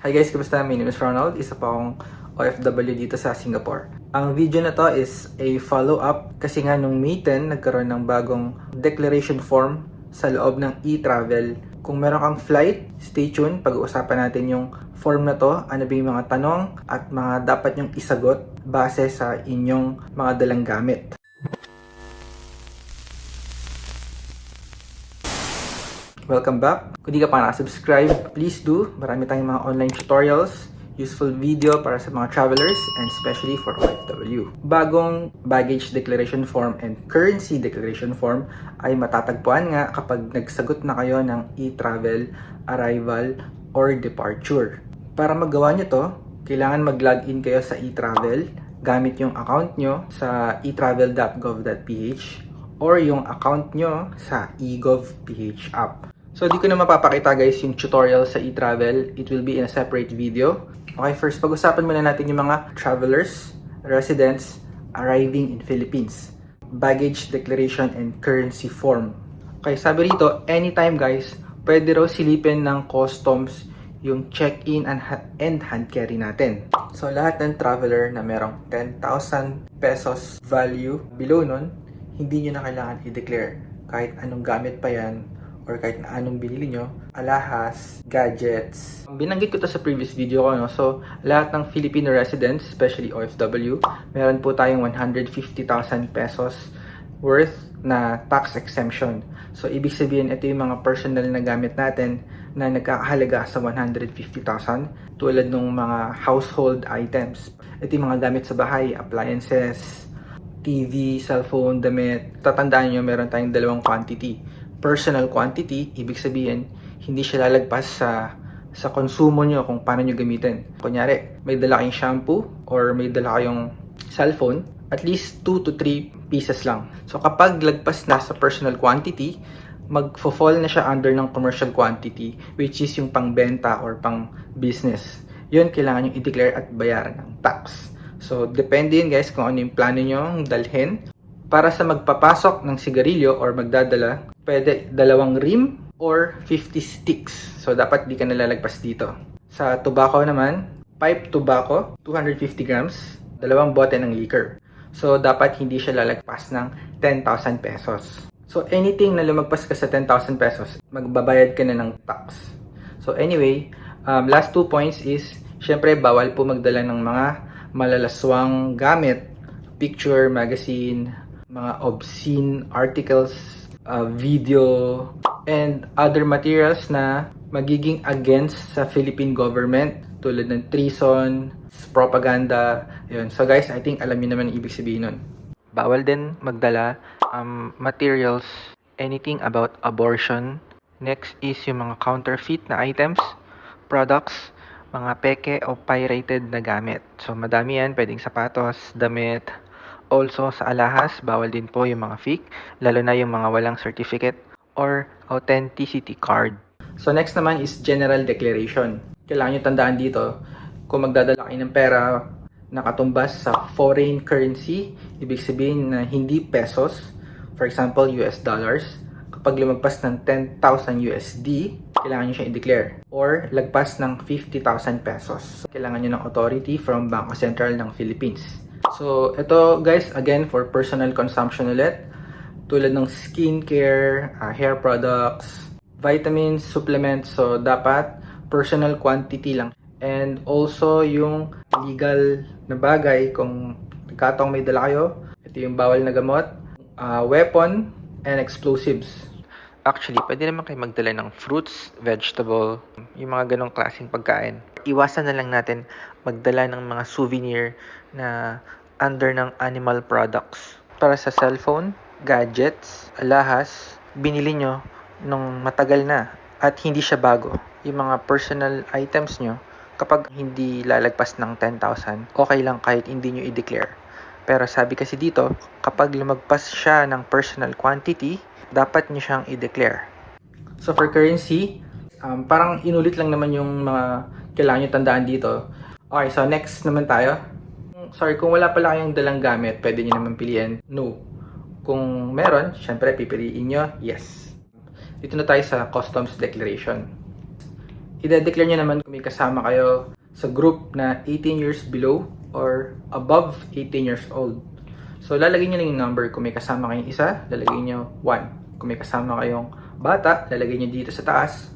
Hi guys, kamusta? My name is Ronald. Isa pa akong OFW dito sa Singapore. Ang video na to is a follow-up kasi nga nung May 10, nagkaroon ng bagong declaration form sa loob ng e-travel. Kung meron kang flight, stay tuned. Pag-uusapan natin yung form na to, ano ba yung mga tanong at mga dapat nyong isagot base sa inyong mga dalang gamit. Welcome back. Kung di ka pa nakasubscribe, please do. Marami tayong mga online tutorials, useful video para sa mga travelers, and especially for OFW. Bagong baggage declaration form and currency declaration form ay matatagpuan nga kapag nagsagot na kayo ng e-travel, arrival, or departure. Para magawa nyo to, kailangan mag-login kayo sa e-travel gamit yung account nyo sa etravel.gov.ph or yung account nyo sa eGov.ph app. So, di ko na mapapakita guys yung tutorial sa e-travel. It will be in a separate video. Okay, first, pag-usapan muna natin yung mga travelers, residents, arriving in Philippines. Baggage declaration and currency form. Okay, sabi rito, anytime guys, pwede raw silipin ng customs yung check-in and hand carry natin. So, lahat ng traveler na merong 10,000 pesos value below nun, hindi nyo na kailangan i-declare. Kahit anong gamit pa yan, or kahit na anong binili nyo, alahas, gadgets. Binanggit ko to sa previous video ko, no? So, lahat ng Filipino residents, especially OFW, meron po tayong 150,000 pesos worth na tax exemption. So, ibig sabihin, ito yung mga personal na gamit natin na nagkakahalaga sa 150,000 tulad ng mga household items. Ito yung mga gamit sa bahay, appliances, TV, cellphone, damit. Tatandaan nyo, meron tayong dalawang quantity. Personal quantity, ibig sabihin, hindi siya lalagpas sa konsumo nyo kung paano nyo gamitin. Kunyari, may dala kayong shampoo or may dala kayong cellphone, at least 2 to 3 pieces lang. So kapag lagpas na sa personal quantity, magfo-fall na siya under ng commercial quantity, which is yung pangbenta or pang business. Yun, kailangan nyo i-declare at bayaran ng tax. So depende yun guys kung ano yung plano nyo dalhin. Para sa magpapasok ng sigarilyo or magdadala, pwede 2 rim or 50 sticks. So, dapat di ka nalalagpas dito. Sa tobacco naman, pipe tobacco, 250 grams, 2 bote ng liquor. So, dapat hindi siya lalagpas ng 10,000 pesos. So, anything na lumagpas ka sa 10,000 pesos, magbabayad ka na ng tax. So, anyway, last 2 points is, syempre, bawal po magdala ng mga malalaswang gamit, picture, magazine, mga obscene articles, video, and other materials na magiging against sa Philippine government tulad ng treason, propaganda, yun. So guys, I think alam niyo naman ang ibig sabihin nun. Bawal din magdala materials, anything about abortion. Next is yung mga counterfeit na items, products, mga peke o pirated na gamit. So madami yan, pwedeng sapatos, damit. Also, sa alahas, bawal din po yung mga fake, lalo na yung mga walang certificate or authenticity card. So, next naman is general declaration. Kailangan nyo tandaan dito, kung magdadala kayo ng pera na katumbas sa foreign currency, ibig sabihin na hindi pesos, for example, US dollars, kapag lumagpas ng 10,000 USD, kailangan nyo siya i-declare. Or lagpas ng 50,000 pesos. Kailangan nyo ng authority from Bangko Sentral ng Philippines. So, ito guys, again, for personal consumption ulit. Tulad ng skincare, hair products, vitamins, supplements. So, dapat personal quantity lang. And also, yung legal na bagay, kung nagkataong may dala kayo, ito yung bawal na gamot, weapon, and explosives. Actually, pwede naman kayo magdala ng fruits, vegetable, yung mga ganong klaseng pagkain. Iwasan na lang natin magdala ng mga souvenir na under ng animal products. Para sa cellphone, gadgets, alahas, binili nyo nung matagal na at hindi siya bago. Yung mga personal items nyo, kapag hindi lalagpas ng 10,000, okay lang kahit hindi nyo i-declare. Pero sabi kasi dito, kapag lumagpas siya ng personal quantity, dapat nyo siyang i-declare. So for currency, parang inulit lang naman yung mga kailangan nyo tandaan dito. Okay, so next naman tayo. Sorry, kung wala pala kayong dalang gamit, pwede nyo naman piliin no. Kung meron, syempre pipiliin nyo yes. Dito na tayo sa customs declaration. i-declare nyo naman kung may kasama kayo sa group na 18 years below or above 18 years old. So, lalagay nyo lang yung number. Kung may kasama kayong isa, lalagay nyo 1. Kung may kasama kayong bata, lalagay nyo dito sa taas,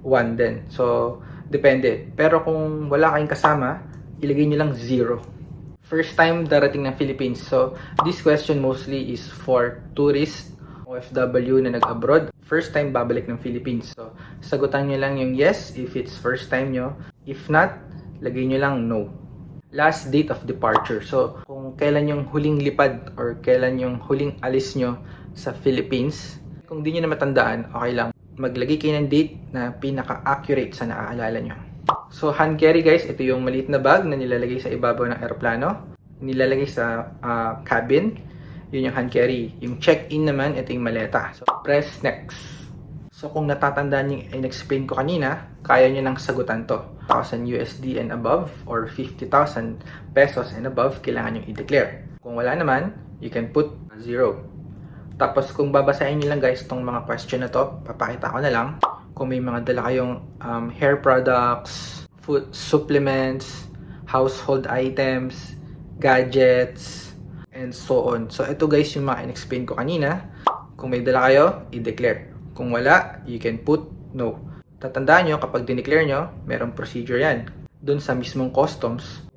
1 din. So, depende. Pero kung wala kayong kasama, ilagay nyo lang 0. First time darating ng Philippines. So, this question mostly is for tourists, OFW na nag-abroad. First time babalik ng Philippines. So, sagutan nyo lang yung yes if it's first time nyo. If not, lagay nyo lang no. Last date of departure. So, kung kailan yung huling lipad or kailan yung huling alis nyo sa Philippines, kung di nyo na matandaan, okay lang. Maglagay kayo ng date na pinaka-accurate sa naaalala nyo. So, hand carry guys, ito yung maliit na bag na nilalagay sa ibabaw ng aeroplano. Nilalagay sa cabin. Yun yung hand carry. Yung check-in naman, ito yung maleta. So, press next. So, kung natatandaan yung in-explain ko kanina, kaya nyo nang sagutan to. 1,000 USD and above or 50,000 pesos and above, kailangan nyo i-declare. Kung wala naman, you can put 0. Tapos, kung babasahin nyo lang guys tong mga question na to, papakita ko na lang. Kung may mga dala kayong hair products, food supplements, household items, gadgets, and so on. So, ito guys yung mga in-explain ko kanina. Kung may dala kayo, i-declare. Kung wala, you can put no. Tatandaan nyo, kapag dineclare nyo, merong procedure yan. Doon sa mismong customs,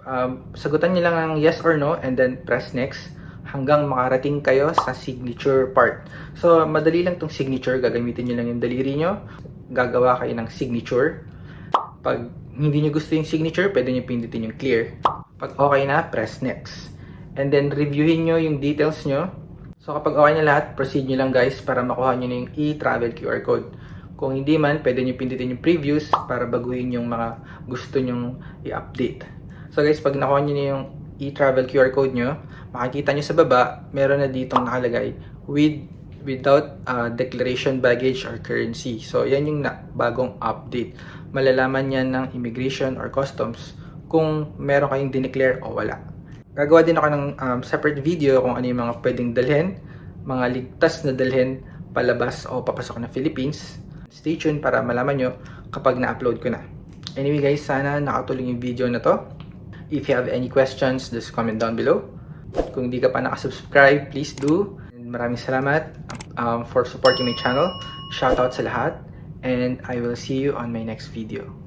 sagutan nyo lang ng yes or no and then press next hanggang makarating kayo sa signature part. So, madali lang tong signature. Gagamitin nyo lang yung daliri nyo. Gagawa kayo ng signature. Pag hindi nyo gusto yung signature, pwede nyo pindutin yung clear. Pag okay na, press next. And then, reviewin nyo yung details nyo. So, kapag okay na lahat, proceed nyo lang guys para makuha nyo na yung e-travel QR code. Kung hindi man, pwede nyo pindutin yung previews para baguhin yung mga gusto nyong i-update. So guys, pag nakuha nyo na yung e-travel QR code nyo, makikita nyo sa baba, meron na ditong nakalagay without declaration baggage or currency. So yan yung bagong update. Malalaman yan ng immigration or customs kung meron kayong dineclare o wala. Gagawa din ako ng separate video kung ano yung mga pwedeng dalhin, mga ligtas na dalhin palabas o papasok ng Philippines. Stay tuned para malaman nyo kapag na-upload ko na. Anyway guys, sana nakatulong yung video na to. If you have any questions, just comment down below. Kung di ka pa nakasubscribe, please do. And maraming salamat for supporting my channel. Shoutout sa lahat. And I will see you on my next video.